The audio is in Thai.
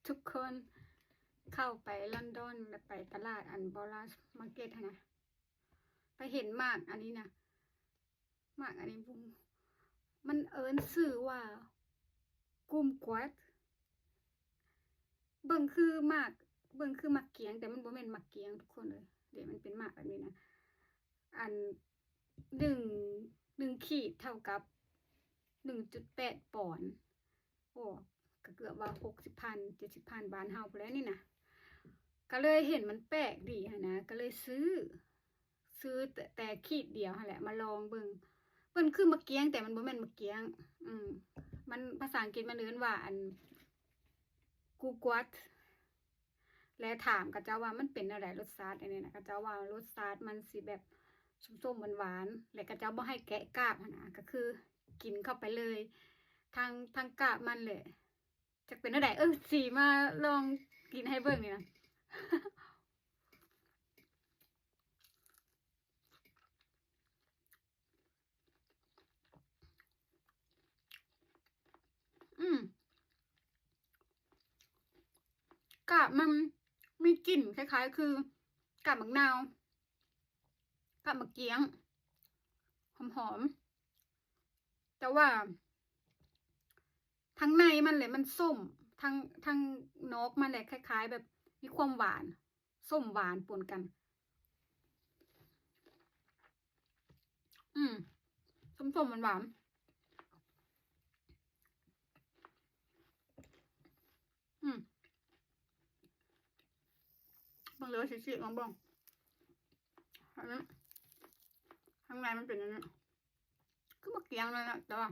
ทุกคนเข้าไปลอนดอนแล้วไปตลาดอันบอลาสมาร์เก็ตนะไปเห็นมากอันนี้นะมากอันนี้บุ้งมันเอิ้นชื่อว่ากุมกวดเบิ่งคือมากเบิ่งคือมักเกียงแต่มันบ่แม่นมักเกียงทุกคนเลยเดี๋ยวมันเป็นมากแบบนี้นะอันหนึ่งขีดเท่ากับ1.8 ปอนด์โอ้ก็เกือบว่า60,000 70,000บาทเฮาไปแล้วนี่นะก็เลยเห็นมันแปลกดีนะก็เลยซื้อแต่ขีดเดียวแหละมาลองเบิ่งเพิ่นคือมะเกียงแต่มันบ่แม่นมะเกียงมันภาษาอังกฤษมันเรียกว่าอันกูกวัดและถามกับเจ้าว่ามันเป็นอะไรรสชาติอันนี้นะกับเจ้าว่ารสชาติมันสิแบบส้มๆหวานๆและกับเจ้าบ่ให้แกะกาบนะก็คือกินเข้าไปเลยทางกาบมันเลยจะเป็นอะไรสีมาลองกินให้เบิ่งนี่นะกาบมันมีกลิ่นคล้ายๆคือกาบมะนาวกาบมะเกียงหอมๆแต่ว่าทั้งในมันเลยมันส้มทั้งนอกมันเลยคล้ายๆแบบมีความหวานส้มหวานปนกันส้มหวานบางเหลือสีๆลองบ้างอันนี้ข้างในมันเป็นอย่างนี้คือมะเกียงเลยนะแต่ว่า